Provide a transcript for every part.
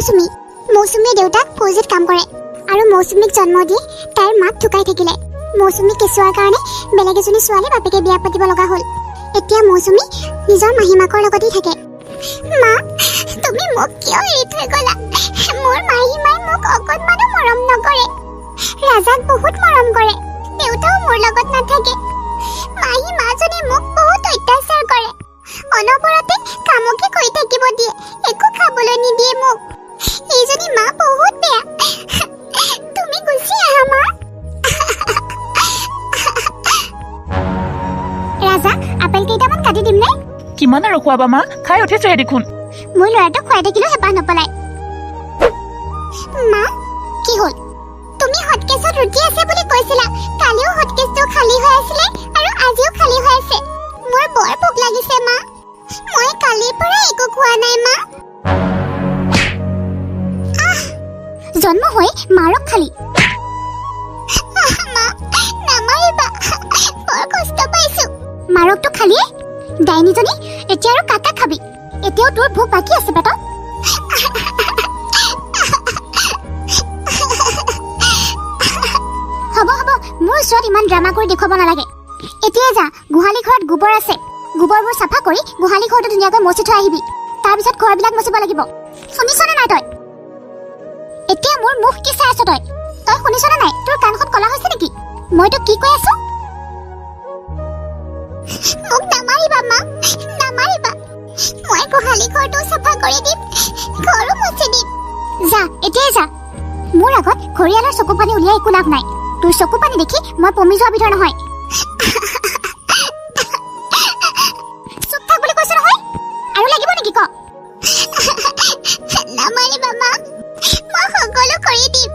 মৌচুমীৰ দেউতাক ফৌজিত কাম কৰে আৰু মৌচুমীক জন্ম দি তাইৰ মাক ঢুকাই থাকিলে। মৌচুমী কেঁচুৱাৰ কাৰণে বেলেগ এজনী ছোৱালী বাপেকে বিয়া পাতিব লগা হ'ল। এতিয়া মৌচুমী নিজৰ মাহীমাকৰ লগতেই থাকে। মা, তুমি মোক কিয় এৰি থৈ গ'লা? মোৰ মাহীমাই মোক অকণমানো মৰম নকৰে। ৰাজাক বহুত মৰম কৰে, দেউতাও মোৰ লগত নাথাকে। মাহী মাজনী মোক বহুত অত্যাচাৰ কৰে, অনবৰতে কামকে কৰি থাকিব দিয়ে, একো খাবলৈ নিদিয়ে মোক। এইজনী মা বহুত বেয়া। তুমি গুচি আহা মা। ৰাজা, আপেল কেইটামান কাটি দিম নে? কিমান আৰু খোৱাবা মা? খাই উঠিছে দেখোন। মোৰ ল'ৰাটোক খুৱাই থাকিলেও হেঁপাহ নপলাই। মা, কি হ'ল? তুমি হটকেছত ৰুটি আছে বুলি কৈছিলা। কালিও হটকেছটো খালী হৈ আছিলে আৰু আজিও খালী হৈ আছে। মোৰ বৰ ভোক লাগিছে মা। মই কালিৰ পৰা একো খোৱা নাই মা। জন্ম হৈ মাৰক খালি। মা, নামাৰিবা, বৰ কষ্ট পাইছো। মাৰকটো খালিয়ে? ডাইনীজনী, এতিয়া আৰু কাটা খাবি। এতিয়াও তোৰ ভোক বাকী আছে পেটত। হ'ব, মোৰ ওচৰত ইমান ড্ৰামা কৰি দেখুৱাব নালাগে। এতিয়াই যা, গোহালি ঘৰত গোবৰ আছে। গোবৰবোৰ চাফা কৰি গোহালি ঘৰটো ধুনীয়াকৈ মচি থৈ আহিবি। তাৰপিছত ঘৰবিলাক মচিব লাগিব। শুনিছনে নাই তই? এতিয়া মোৰ মুখ কি চাই আছ তই? তই শুনিছনে নাই? তোৰ কাণখন কলা হৈছে নেকি? মই তোক কি কৈ আছো? মোক নামাৰিবা মা, নামাৰিবা। মই গোহালি ঘৰটো চাফা কৰি দিম, ঘৰো মচি দিম। যা, এতিয়াই যা। মোৰ আগত ঘৰিয়ালৰ চকু পানী উলিয়াই একো লাভ নাই। তোৰ চকু পানী দেখি মই পমি যোৱা বিধৰ নহয়। চুপ থাক বুলি কৈছো নহয়। আৰু লাগিব নেকি ক? নামাৰিবা মা, মই সকলো কৰি দিম।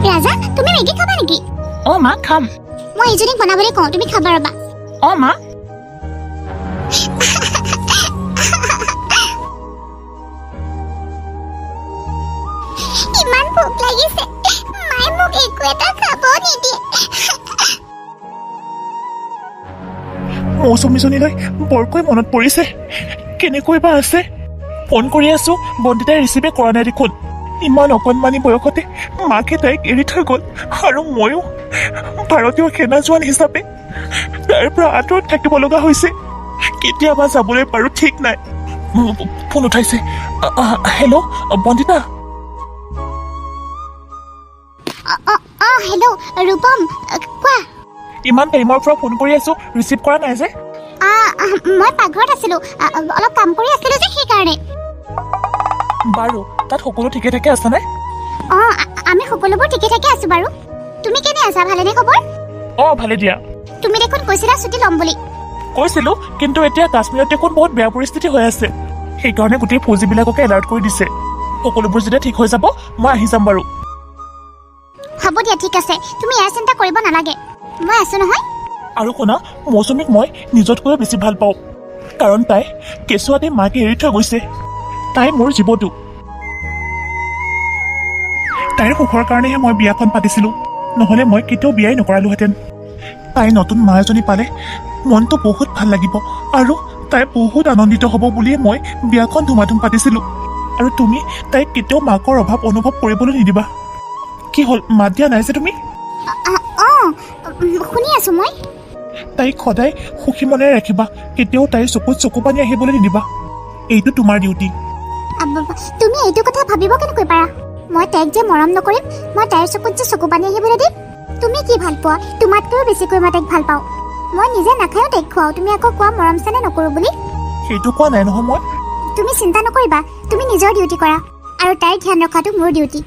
ৰাজা, তুমি মেগী খাবা নেকি? অ' মা, খাম। মই এইজনীক বনাবলৈ কওঁ, তুমি খাবা ৰবা। অ' মা। ইমান ভোক লাগিছে, মায়ে মোক একো এটা খাব নিদিয়ে। মৌচুমীজনীলৈ বৰকৈ মনত পৰিছে। কেনেকৈ বা আছে? ফোন কৰি আছো, বন্দিতাই ৰিচিভে কৰা নাই দেখোন। ইমান অকণমানি বয়সতে মাকে তাইক এৰি থৈ গ'ল আৰু ময়ো ভাৰতীয় সেনা জোৱান হিচাপে তাৰ পৰা আঁতৰত থাকিব লগা হৈছে। কেতিয়াবা যাবলৈ পাৰো ঠিক নাই। ফোন উঠাইছে। হেল্ল', বন্দিতা। হেল্ল', ৰূপম, কোৱা। ইমান টাইমৰ পৰা ফোন কৰি আছো, ৰিচিভ কৰা নাই যে? মই পাকঘৰত আছিলো, অলপ কাম কৰি আছিলো যে সেইকাৰণে। বাৰু, তাত সকলো ঠিকে থাকে আছে নে? আমি সকলোবোৰ ঠিকে থাকে আছো বাৰু। তুমি কেনে আছা? ভালেনে খবৰ? ভালে দিয়া। তুমি দেখোন কৈছিলা ছুটি ল'ম বুলি। কৈছিলো, কিন্তু এতিয়া কাশ্মীৰত দেখোন বহুত বেয়া পৰিস্থিতি হৈ আছে। সেইকাৰণে গোটেই ফৌজীবিলাককে এলাৰ্ট কৰি দিছে। সকলোবোৰ যেতিয়া ঠিক হৈ যাব, মই আহি যাম বাৰু। হ'ব দিয়া, ঠিক আছে। তুমি ইয়াৰ চিন্তা কৰিব নালাগে, মই আছো নহয়। আৰু শুনা, মৌচুমীক মই নিজতকৈও বেছি ভাল পাওঁ, কাৰণ তাই কেঁচুৱাতে মাকে এৰি থৈ গৈছে। তাই মোৰ জীৱটো। তাইৰ সুখৰ কাৰণেহে মই বিয়াখন পাতিছিলো, নহ'লে মই কেতিয়াও বিয়াই নকৰালোহেঁতেন। তাই নতুন মা এজনী পালে মনটো বহুত ভাল লাগিব আৰু তাই বহুত আনন্দিত হ'ব বুলিয়ে মই বিয়াখন ধুমাধুম পাতিছিলো। আৰু তুমি তাইক কেতিয়াও মাকৰ অভাৱ অনুভৱ কৰিবলৈ নিদিবা। কি হ'ল, মাত দিয়া নাই যে তুমি? শুনি আছো মই। তাইক সদায় সুখী মনেৰে ৰাখিবা, কেতিয়াও তাইৰ চকুত চকু পানী আহিবলৈ নিদিবা। এইটো তোমাৰ ডিউটি। তুমি এইটো কথা ভাবিব কেনেকৈ পাৰা? মই তাইক যে মৰম নকৰিম, মই তাইৰ চকুত যে চকু পানী আহিবলৈ দিম? তুমি কি ভাল পোৱা? তোমাতকৈও বেছিকৈ মই তাইক ভাল পাওঁ। মই নিজে নাখায়ো তাইক খুৱাওঁ, তুমি আকৌ কোৱা মৰম চেনেহ নকৰো বুলি। সেইটো কোৱা নাই নহয় মই। তুমি চিন্তা নকৰিবা, তুমি নিজৰ ডিউটি কৰা আৰু তাইৰ ধ্যান ৰখাটো মোৰ ডিউটি।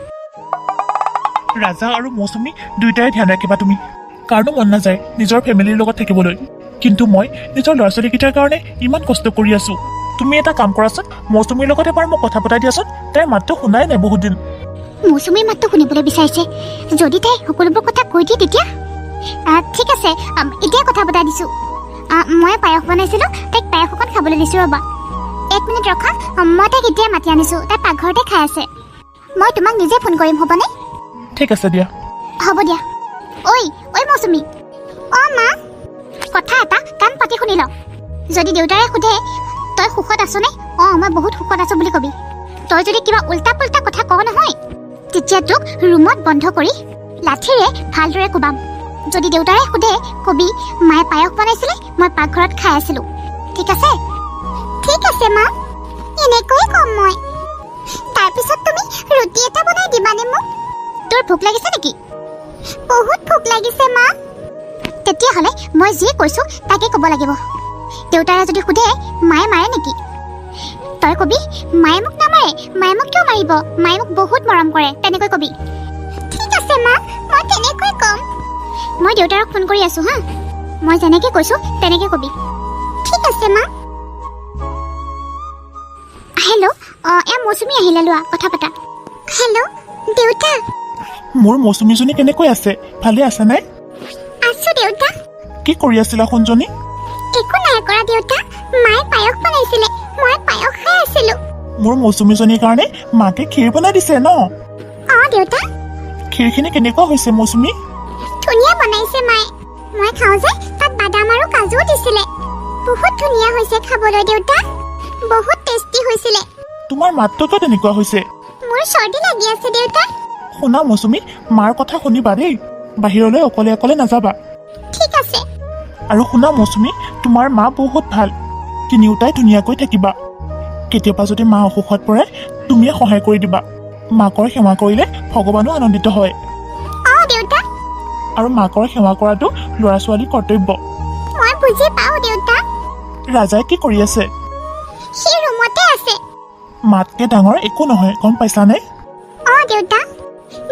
ৰাজা আৰু মৌচুমী দুয়োটাই ধ্যান ৰাখিবা তুমি। কাৰণো মন নাযায় নিজৰ ফেমিলিৰ লগত থাকিবলৈ, কিন্তু মই নিজৰ ল'ৰা ছোৱালীকেইটাৰ কাৰণে ইমান কষ্ট কৰি আছো। তুমি এটা কাম কৰাচোন, মৌচুমীৰ লগত এবাৰ মোক কথা পতাই দিয়াচোন। তাইৰ মাতটো শুনাই নাই বহুত দিন। মৌচুমীৰ মাতটো শুনিবলৈ বিচাৰিছে? যদি তাই সকলোবোৰ কথা কৈ দিয়ে তেতিয়া ঠিক আছে, এতিয়া কথা পতাই দিছো। মই পায়স বনাইছিলো, তাইক পায়স অকণ খাবলৈ দিছো ৰবা। 1 মিনিট ৰখা, মই তাইক এতিয়া মাতি আনিছো, তাই পাকঘৰতে খাই আছে। মই তোমাক নিজে ফোন কৰিম, হ'বনে? ঠিক আছে দিয়া। হ'ব দিয়া। ঐ মৌচুমী। মা, কথা এটা কাণ পাতি শুনি ল। যদি দেউতাৰে সোধে তই সুখত আছনে? মই বহুত সুখত আছো বুলি কবি। তই যদি কিবা উল্টা পুল্টা কথা কওঁ নহয়, তেতিয়া তোক ৰুমত বন্ধ কৰি লাঠিৰে ভালদৰে কোবাম। যদি দেউতাৰে সোধে কবি মায়ে পায়স বনাইছিলে, মই পাকঘৰত খাই আছিলো। ঠিক আছে? ঠিক আছে মা, এনেকৈ কম মই। তাৰপিছত তুমি ৰুটি এটা বনাই দিবানে মোক? তোৰ ভোক লাগিছে নেকি? বহুত ভোক লাগিছে মা। তেতিয়াহ'লে মই যি কৈছো তাকে ক'ব লাগিব। দেউতাৰে যদি সোধে মায়ে মাৰে নেকি, তই কবি মায়ে মোক নামাৰে। মায়ে মোক কিয় মাৰিব? মায়ে মোক বহুত মৰম কৰে, তেনেকৈ কবি। ঠিক আছে মা, মই তেনেকৈ ক'ম। মই দেউতাৰক ফোন কৰি আছো হা, মই যেনেকে কৈছো তেনেকে কবি। ঠিক আছে মা। হেল্ল', এয়া মৌচুমী আহিলে, লোৱা কথা পাতা। হেল্ল' দেউতা। মোৰ মৌচুমীজনী কেনেকৈ আছে? ভালে আছে নাই? আছো দেউতা। কি কৰি আছিলা সোণজনী? একো নাই কৰা দেউতা, মায়ে পায়স বনাইছিলে, মই পায়স খাই আছিলো। মোৰ মৌচুমীজনীৰ কাৰণে মাকে ক্ষীৰ বনাই দিছে ন? দেউতা। ক্ষীৰখিনি কেনেকুৱা হৈছে মৌচুমী? ধুনীয়া বনাইছে মায়ে। মই খাওঁ যে তাত বাদাম আৰু কাজুও দিছিলে। বহুত ধুনীয়া হৈছে খাবলৈ দেউতা, বহুত টেষ্টি হৈছিলে। তোমাৰ মাতটো কিয় তেনেকুৱা হৈছে? মোৰ চৰ্দি লাগি আছে দেউতা। শুনা মৌচুমী, মাৰ কথা শুনিবা দেই, বাহিৰলৈ অকলে অকলে নাযাবা। ঠিক আছে। আৰু শুনা মৌচুমী, তোমাৰ মা বহুত ভাল, তিনিওটাই ধুনীয়াকৈ থাকিবা। কেতিয়াবা যদি মা অসুখত পৰে তুমিয়ে সহায় কৰি দিবা। মাকৰ সেৱা কৰিলে ভগৱানো আনন্দিত হয়। দেউতা। আৰু মাকৰ সেৱা কৰাটো ল'ৰা ছোৱালীৰ কৰ্তব্য। মই বুজি পাওঁ দেউতা। ৰাজাই কি কৰি আছে? সি ৰুমতে আছে। মাতকে ডাঙৰ একো নহয়, গম পাইছানে? দেউতা।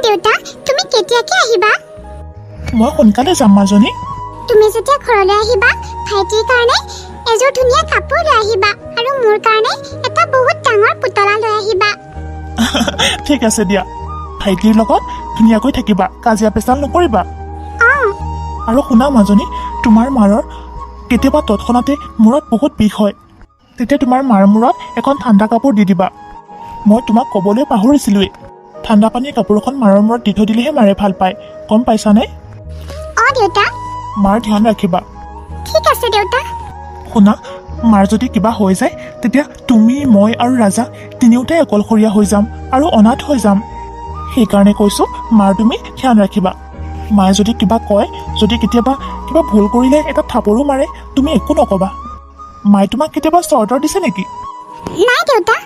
দেউতা, তুমি কেতিয়াকে আহিবা? মই সোনকালে যাম মাজনী। তুমি যেতিয়া ঘৰলৈ আহিবা, ভাইটিৰ কাৰণে এযোৰ ধুনীয়া কাপোৰ লৈ আহিবা, আৰু মোৰ কাৰণে এটা বহুত ডাঙৰ পুতলা লৈ আহিবা। ঠিক আছে দিয়া, ভাইটিৰ লগত ধুনীয়াকৈ থাকিবা, কাজিয়া পেচাল নকৰিবা। আৰু শুনা মাজনী, তোমাৰ মাৰৰ কেতিয়াবা তৎক্ষণাতে মূৰত বহুত বিষ হয়, তেতিয়া তোমাৰ মাৰ মূৰত এখন ঠাণ্ডা কাপোৰ দি দিবা। মই তোমাক ক'বলৈ পাহৰিছিলোৱেই, ঠাণ্ডা পানীৰ কাপোৰ এখন মাৰৰ মূৰত দি থৈ দিলেহে মাৰে ভাল পায়, গম পাইছানে? দেউতা। মাৰ ধ্যান ৰাখিবা। ঠিক আছে দেউতা। শুনা, মাৰ যদি কিবা হৈ যায় তেতিয়া তুমি, মই আৰু ৰাজা তিনিওটাই অকলশৰীয়া হৈ যাম আৰু অনাথ হৈ যাম। সেইকাৰণে কৈছো মাৰ তুমি ধ্যান ৰাখিবা। মায়ে যদি কিবা কয়, যদি কেতিয়াবা কিবা ভুল কৰিলে এটা থাপৰো মাৰে, তুমি একো নকবা। মায়ে তোমাক কেতিয়াবা চৰ্দৰ দিছে নেকি? নাই দেউতা,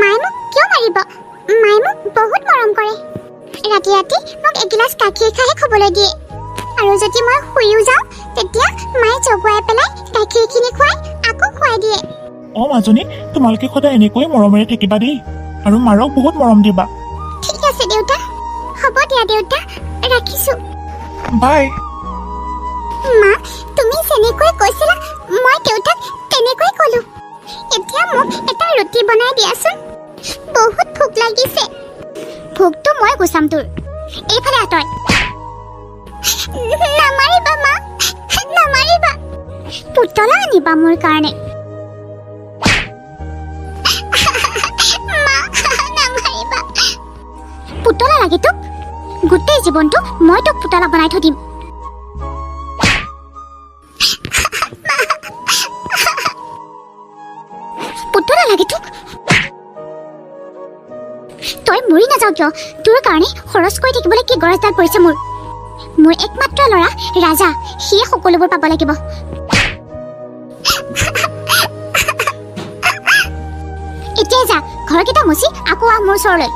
মায়ে মোক কিয় মাৰিব? মায়ে মোক বহুত মৰম কৰে। ৰাতি ৰাতি মোক এগিলাচ গাখীৰ খাই শুবলৈ দিয়ে, আৰু যদি মই শুইও যাওঁ তেতিয়া মায়ে জগুৱাই পেলাই গাখীৰখিনি খুৱাই আকৌ খুৱাই দিয়ে। মাজনী, তোমালোকে সদায় এনেকৈ মৰমেৰে থাকিবা দেই, আৰু মাৰক বহুত মৰম দিবা। ঠিক আছে দেউতা, হ'ব দিয়া দেউতা, ৰাখিছো। বাই। মা, তুমি যেনেকৈ কৈছিলা মই দেউতাক তেনেকৈ ক'লো। এতিয়া মোক এটা ৰুটি বনাই দিয়াচোন, বহুত ভোক লাগিছে। ভোকটো মই গুচাম তোৰ, এইফালে আঁতৰ। নামাৰিবা মা, নামাৰিবা। পুতলা আনিবা মোৰ কাৰণে। নামাৰিবা। পুতলা লাগে তোক? গোটেই জীৱনটো মই তোক পুতলা বনাই থৈ দিম। পুতলা লাগে তোক? তই মৰি নাযাও কিয়? তোৰ কাৰণে খৰচ কৰি থাকিবলৈ কি গৰজডাল পৰিছে মোৰ। মোৰ একমাত্ৰ ল'ৰা ৰাজা, সিয়ে সকলোবোৰ পাব লাগিব। এতিয়া যা, ঘৰকেইটা মুচি আকৌ আহ মোৰ ওচৰলৈ।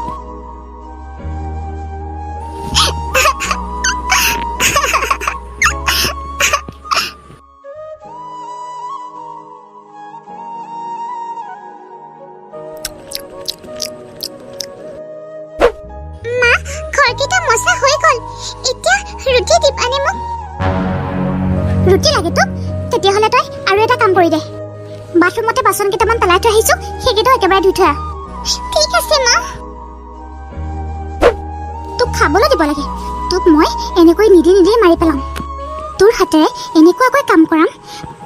ঘৰকেইটা মচা হৈ গ'ল, এতিয়া ৰুটি দিবানে মোক? ৰুটি লাগে তোক? তেতিয়াহ'লে তই আৰু এটা কাম কৰি দে, বাথৰুমতে বাচন কেইটামান পেলাই থৈ আহিছো, সেইকেইটাও একেবাৰে ধুই থৈ আহ। ঠিক আছে মা। তোক খাবলৈ দিব লাগে, তোক মই এনেকৈ নিদি মাৰি পেলাম। তোৰ হাতেৰে এনেকুৱাকৈ কাম কৰাম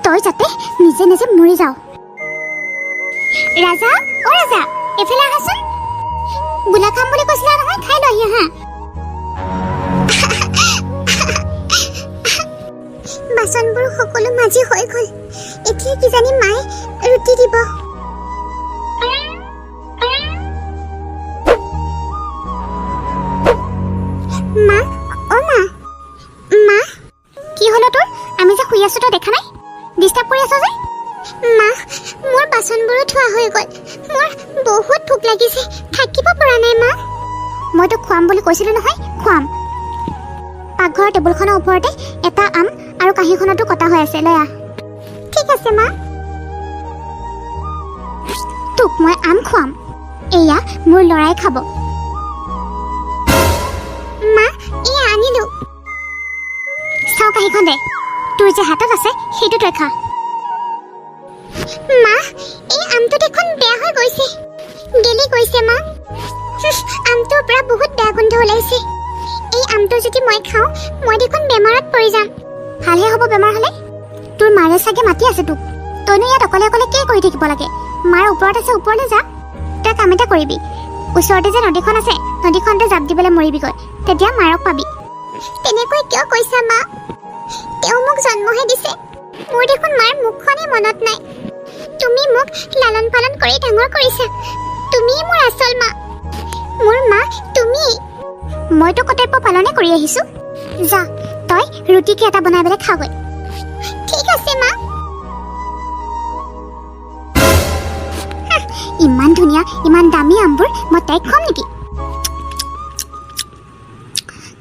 তই যাতে নিজে নিজে মৰি যাও। ৰাজা, ৰাজা, এফালে আহাচোন। গোলা খাম বুলি কৈছিলা নহয়, খাই লহি আহা। বাচনবোৰ সকলো মাজি হৈ গ'ল, এতিয়া কিজানি মায়ে ৰুটি দিব। আছো তই দেখা নাই ডিষ্টাৰ্ব কৰি আছ যে মা মোৰ বাচনবোৰো ধোৱা হৈ গ'ল মোৰ বহুত ভোক লাগিছে থাকিব পৰা নাই মা মই তোক খুৱাম বুলি কৈছিলো নহয় খুৱাম পাকঘৰৰ টেবুলখনৰ ওপৰতে এটা আম আৰু কাঁহীখনতো কটা হৈ আছে লৈ আহ ঠিক আছে মা তোক মই আম খুৱাম এয়া মোৰ ল'ৰাই খাব মা এয়া আনিলো চাও কাঁহীখন দে তোৰ যে হাতত আছে সেইটো তই খা মা এই আমটো দেখোন বেয়া হৈ গৈছে গেলি গৈছে মা আমটোৰ পৰা বহুত বেয়া গোন্ধ ওলাইছে এই আমটো যদি মই খাওঁ মই দেখোন বেমাৰত পৰি যাম ভালহে হ'ব বেমাৰ হ'লে তোৰ মাৰে চাগে মাতি আছে তোক তইনো ইয়াত অকলে অকলে কি কৰি থাকিব লাগে মাৰ ওপৰত আছে ওপৰলৈ যা তই কাম এটা কৰিবি ওচৰতে যে নদীখন আছে নদীখনতে জাপ দিবলৈ মৰিবিগৈ তেতিয়া মাৰক পাবি তেনেকৈ কিয় কৈছা মা তেওঁ মোক জন্মহে দিছে মোৰ দেখোন মাৰ মুখখনেই মনত নাই তুমি মোক লালন পালন কৰি ডাঙৰ কৰিছা তুমিয়ে মোৰ আচল মা মোৰ মা তুমি মইতো কৰ্তব্য পালনে কৰি আহিছো যা তই ৰুটিকে এটা বনাই পেলাই খাগৈ ঠিক আছে মা ইমান ধুনীয়া ইমান দামী আমবোৰ মই তাইক খুৱাম নেকি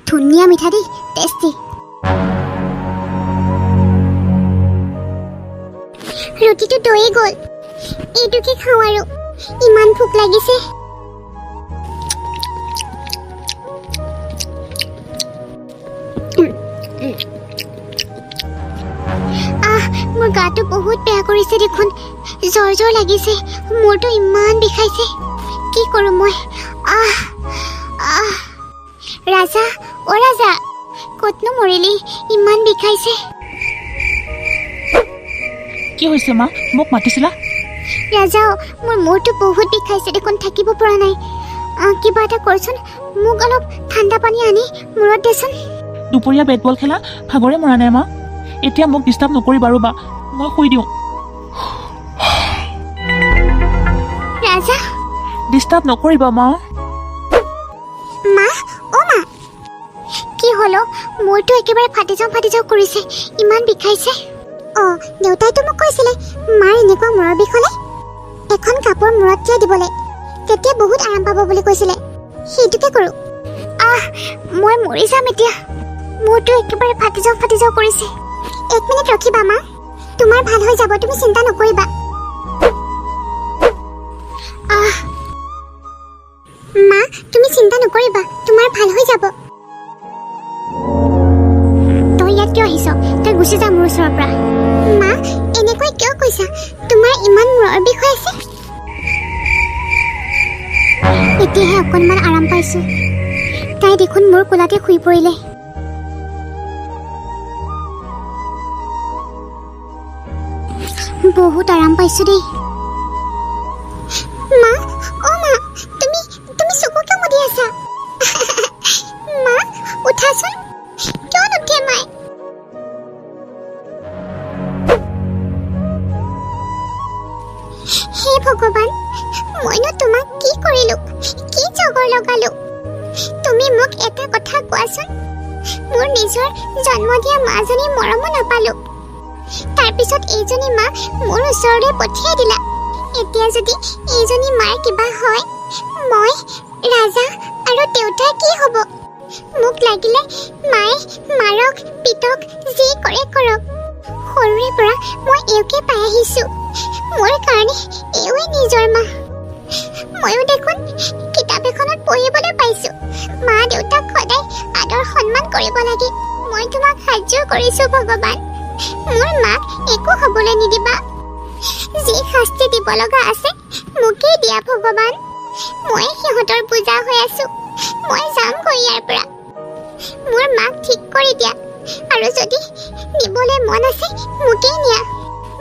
ধুনীয়া মিঠা দেই টেষ্টি ৰুটিটো দৈ গ'ল এইটোকে খাওঁ আৰু ইমান ভোক লাগিছে মোৰ গাটো বহুত বেয়া কৰিছে দেখোন জ্বৰ জ্বৰ লাগিছে মোৰটো ইমান বিষাইছে কি কৰোঁ মই ৰাজা অ ৰাজা ক'তনো মৰিলি ইমান বিষাইছে কি হৈছে মা মোক মাতিছিলা ৰাজা মোৰ মূৰটো বহুত বিষাইছে দেখোন থাকিব পৰা নাই কিবা এটা কৰচোন মোক অলপ ঠাণ্ডা পানী আনি মূৰত দেচোন দুপৰীয়া বেট বল খেলা ভাগৰে মৰা নাই মা এতিয়া মোক ডিষ্টাৰ্ব নকৰিবা ৰ'বা মই শুই দিওঁ ৰাজা ডিষ্টাৰ্ব নকৰিবা মা মা অ মা কি হলো মূৰটো একেবাৰে ফাটি যাওঁ কৰিছে ইমান বিষাইছে দেউতাইতো মোক কৈছিলে মাৰ এনেকুৱা মূৰৰ বিষ হ'লে এখন কাপোৰ মূৰত তিয়াই দিবলৈ তেতিয়া বহুত আৰাম পাব বুলি কৈছিলে সেইটোকে কৰোঁ মই মৰি যাম এতিয়া মূৰটো একেবাৰে ফাটি যাওঁ কৰিছে 1 মিনিট ৰখিবা মা তোমাৰ ভাল হৈ যাব তুমি চিন্তা নকৰিবা মা তুমি চিন্তা নকৰিবা তোমাৰ ভাল হৈ যাব তই ইয়াত কিয় আহিছ তই গুচি যা মোৰ ওচৰৰ পৰা মা এনেকৈ কিয় কৈছা তোমাৰ ইমান মূৰৰ বিষ হৈ আছে এতিয়াহে অকণমান আৰাম পাইছো তাই দেখোন মোৰ কোলাতে শুই পৰিলে বহুত আৰাম পাইছো দেই মা অ মা তুমি চকু কিয় মুদি আছা মা উঠাচোন কিয় নুঠে মাই হে ভগৱান মইনো তোমাক কি কৰিলো কি জগৰ লগালো তুমি মোক এটা কথা কোৱাচোন মোৰ নিজৰ জন্ম দিয়া মাজনী মৰমো নাপালো তাৰপিছত এইজনী মা মোৰ ওচৰলৈ পঠিয়াই দিলা এতিয়া যদি এইজনী মাৰ কিবা হয় মই ৰাজা আৰু দেউতাৰ কি হ'ব মোক লাগিলে মায়ে মাৰক পিতক যি কৰে কৰক সৰুৰে পৰা মই এওঁকে পাই আহিছো মোৰ কাৰণে এওঁৱে নিজৰ মা ময়ো দেখোন কিতাপ এখনত পঢ়িবলৈ পাইছো মা দেউতাক সদায় আদৰ সন্মান কৰিব লাগে মই তোমাক সাহায্য কৰিছো ভগৱান মোৰ মাক একো হ'বলৈ নিদিবা যি শাস্তি দিব লগা আছে মোকেই দিয়া ভগৱান মই সিহঁতৰ পূজা হৈ আছো মই যামগৈ ইয়াৰ পৰা মোৰ মাক ঠিক কৰি দিয়া আৰু যদি নিবলৈ মন আছে মোকেই নিয়া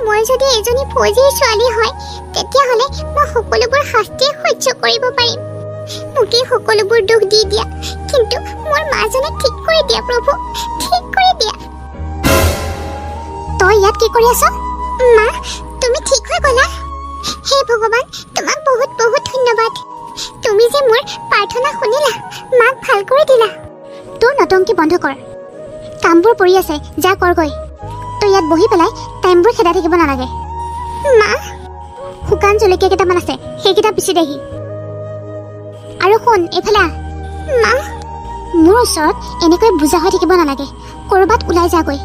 মই যদি এজনী ফৌজীৰ ছোৱালী হয় তেতিয়াহ'লে মই সকলোবোৰ শাস্তি সহ্য কৰিব পাৰিম মোকেই সকলোবোৰ দুখ দি দিয়া কিন্তু মোৰ মাজনে ঠিক কৰি দিয়া প্ৰভু ঠিক কৰি দিয়া তই ইয়াত কি কৰি আছ মা তুমি ঠিক হৈ গ'লা হে ভগৱান তোমাক বহুত বহুত ধন্যবাদ তুমি যে মোৰ প্ৰাৰ্থনা শুনিলা মাক ভাল কৰি দিলা তোৰ নটংকি বন্ধ কৰ কামবোৰ পৰি আছে যা কৰগৈ তই ইয়াত বহি পেলাই টাইমবোৰ খেদাই থাকিব নালাগে। মা, শুকান জলকীয়া কেইটামান আছে, সেইকেইটা পিচি দেহি। আৰু শুন, এইফালে আহ। মা, মোৰ ওচৰত এনেকৈ বুজা হৈ থাকিব নালাগে। ক'ৰবাত ওলাই যাগৈ,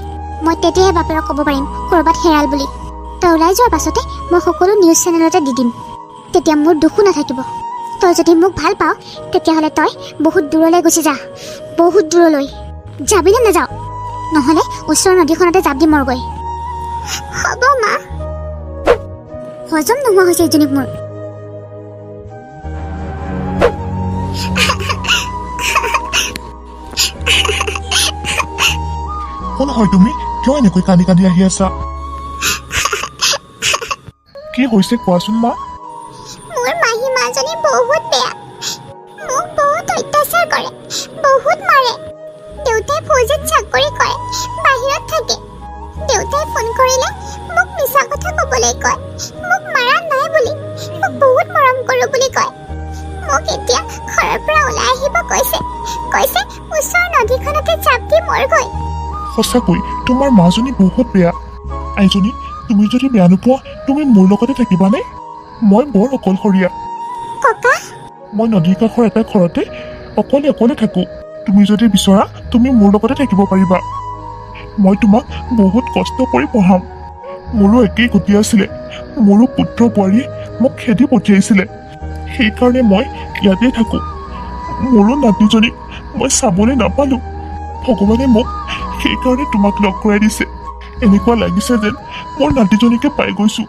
মই তেতিয়াহে বাপেৰক ক'ব পাৰিম ক'ৰবাত হেৰাল বুলি। তই ওলাই যোৱাৰ পাছতে মই সকলো নিউজ চেনেলতে দি দিম, তেতিয়া মোৰ দুখো নাথাকিব। তই যদি মোক ভাল পাওঁ তেতিয়াহ'লে তই বহুত দূৰলৈ গুচি যা, বহুত দূৰলৈ। যাবিনে নাযাওঁ? নহ'লে ওচৰৰ নদীখনতে জাপ দি মৰগৈ। হ'ব মা। হজম নোহোৱা হৈছে এইজনীক মোৰ। কোন হয় তুমি? কিয় এনেকৈ কান্দি কান্দি আহি আছা? কি হৈছে কোৱাচোন মা? মোৰ মাহী মাজনী বহুত বেয়া, মোক বহুত অত্যাচাৰ কৰে, বহুত মাৰে। দেউতাই ফৌজিত চাকৰি কৰে, বাহিৰত থাকে। দেউতাই ফোন কৰিলে মোক মিছা কথা ক'বলৈ কয়, মোক মাৰা নাই বুলি, মোক বহুত মৰম কৰোঁ বুলি কয়। মোক এতিয়া ঘৰৰ পৰা ওলাই আহিব কৈছে, ওচৰৰ নদীখনতে জাপ দি মৰগৈ। সঁচাকৈ তোমাৰ মাজনী বহুত বেয়া। আইজনী, তুমি যদি বেয়া নোপোৱা তুমি মোৰ লগতে থাকিবানে? মই বৰ অকলশৰীয়া। ককা, মই নদীৰ কাষৰ এটা ঘৰতে অকলে থাকোঁ। তুমি যদি বিচৰা তুমি মোৰ লগতে থাকিব পাৰিবা। মই তোমাক বহুত কষ্ট কৰি পঢ়াম। মোৰো একেই গতি আছিলে। মোৰো পুত্ৰ বোৱাৰীয়ে মোক খেদি পঠিয়াইছিলে, সেইকাৰণে মই ইয়াতে থাকোঁ। মোৰো নাতিজনীক মই চাবলৈ নাপালোঁ। ভগৱানে মোক সেইকাৰণে তোমাক লগ কৰাই দিছে। এনেকুৱা লাগিছে যেন মোৰ নাতিজনীকে পাই গৈছোঁ।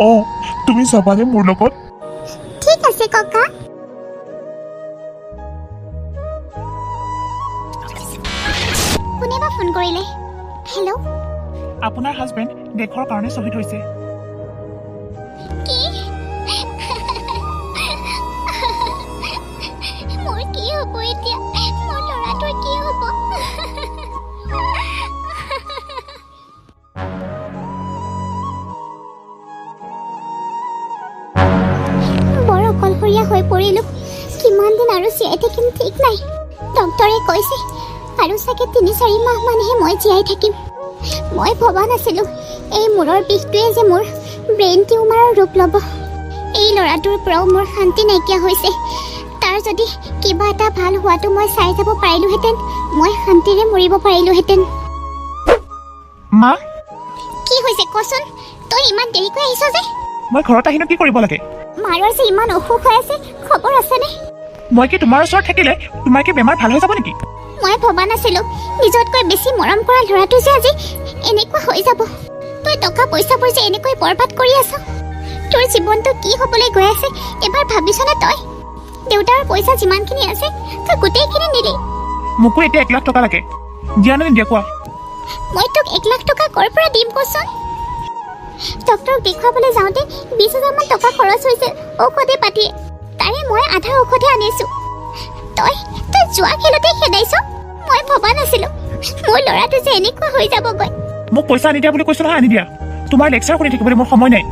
অঁ, তুমি যাবানে মোৰ লগত? ঠিক আছে ককা। কোনে বা ফোন কৰিলে? হেল্ল', আপোনাৰ হাজবেণ্ড দেশৰ কাৰণে শ্বহীদ হৈছে। কি? মোৰ কি হ'ব এতিয়া? মোৰ ল'ৰাটোৰ কি হ'ব? বৰ অকলশৰীয়া হৈ পৰিলোঁ। কিমান দিন আৰু জীয়াই থাকিম ঠিক নাই। ডক্তৰে কৈছে আৰু চাগে ৩-৪ মাহ মানহে মই জীয়াই থাকিম। মই ভবা নাছিলোঁ এই মূৰৰ বিষটোৱে যে মোৰ ব্ৰেইন টিউমাৰৰ ৰূপ ল'ব। এই ল'ৰাটোৰ পৰাও মোৰ শান্তি নাইকিয়া হৈছে। তাৰ যদি কিবা এটা ভাল হোৱাটো মই চাই যাব পাৰিলোহেঁতেন, মই শান্তিৰে মৰিব পাৰিলোহেঁতেন। মা, কি হৈছে কচোন? তই ইমান দেৰিকৈ আহিছ যে? মই ঘৰত আহিনো কি কৰিব লাগে? মাৰৰ যে ইমান অসুখ হৈ আছে, খবৰ আছেনে? মই কি তোমাৰ ওচৰত থাকিলে তোমাৰ কি বেমাৰ ভাল হৈ যাব নেকি? মই ভবা নাছিলোঁ নিজতকৈ বেছি মৰম কৰা ল'ৰাটো যে আজি এনেকুৱা হৈ যাব। তই টকা পইচাবোৰ যে এনেকৈ বৰবাদ কৰি আছ। তোৰ জীৱনটো কি হ'বলৈ গৈ আছে এবাৰ ভাবিছনে তই? দেউতাৰ পইচা যিমানখিনি আছে তই গোটেইখিনি নিলি। মোকো এতিয়া 1 লাখ টকা লাগে। দিয়া নে নিদিয়া কোৱা? মই তোক 1 লাখ টকা ক'ৰ পৰা দিম কচোন? ডক্তৰক দেখুৱাবলৈ যাওঁতে 20,000 মান টকা খৰচ হৈছিল ঔষধে পাতিয়ে। তাৰে মই আধা ঔষধে আনিছোঁ। তই যোৱা খেলতে খেদাইছ। মই ভবা নাছিলোঁ মোৰ ল'ৰাটো যে এনেকুৱা হৈ যাবগৈ। মোক পইচা আনি দিয়া বুলি কৈছোঁ নহয়, আনি দিয়া। তোমাৰ লেকচাৰ শুনি থাকিবলৈ মোৰ সময় নাই।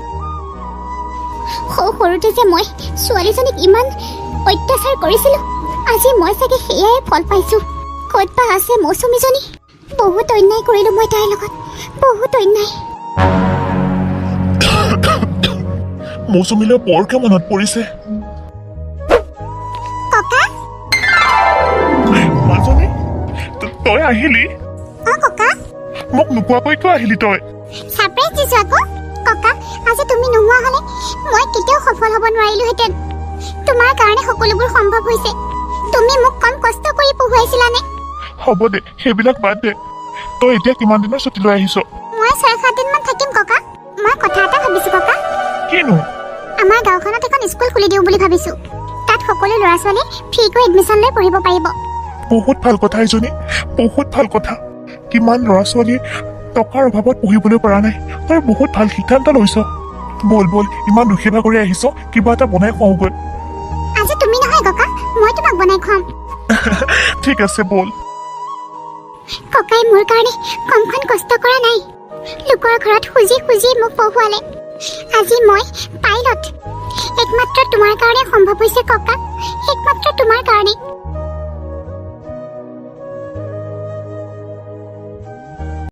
সৰুতে যে মই ছোৱালীজনীক ইমান অত্যাচাৰ কৰিছিলোঁ, আজি মই চাগে সেয়াই ফল পাইছোঁ। ক'ত বা আছে মৌচুমীজনী? বহুত অন্যায় কৰিলোঁ মই তাইৰ লগত, বহুত অন্যায়। মৌচুমীলৈ বৰকে মনত পৰিছে। ককা, মাজনী, তই আহিলি? অঁ ককা। মোক নোকোৱাকৈ কিয় আহিলি তই? ছাৰপ্ৰাইজ দিছোঁ আকৌ। ককা, আজি তুমি নোহোৱা হ'লে মই কেতিয়াও সফল হ'ব নোৱাৰিলোহেঁতেন। তোমাৰ কাৰণে সকলোবোৰ সম্ভৱ হৈছে। তুমি মোক কম কষ্ট কৰি পঢ়ুৱাইছিলানে? হ'ব দে, সেইবিলাক বাদ দে। তই এতিয়া কিমান দিনৰ ছুটী লৈ আহিছ? মই 6-7 দিনমান থাকিম ককা। মই কথা এটা ভাবিছোঁ ককা। কিনো? আমাৰ গাঁওখনত এখন স্কুল খুলি দিওঁ বুলি ভাবিছোঁ। তাত সকলো ল'ৰা ছোৱালী ফ্ৰীকৈ এডমিশ্যন লৈ পঢ়িব পাৰিব। বহুত ভাল কথা এইজনী, বহুত ভাল কথা। কিমান ল'ৰা ছোৱালীয়ে টকাৰ অভাৱত পঢ়িবলৈ পৰা নাই। তই বহুত ভাল সিদ্ধান্ত লৈছ। বল ইমান দুখে ভাগৰি আহিছ, কিবা এটা বনাই খুৱাওঁগৈ। আজি তুমি নহয় ককা, মই তোমাক বনাই খুৱাম। ঠিক আছে বল। ককাই মোৰ কাৰণে কমখন কষ্ট কৰা নাই। লোকৰ ঘৰত খুজি খুজি মোক পঢ়ুৱালে। আজি মই পাইলট। একমাত্ৰ তোমাৰ কাৰণে সম্ভৱ হৈছে ককা।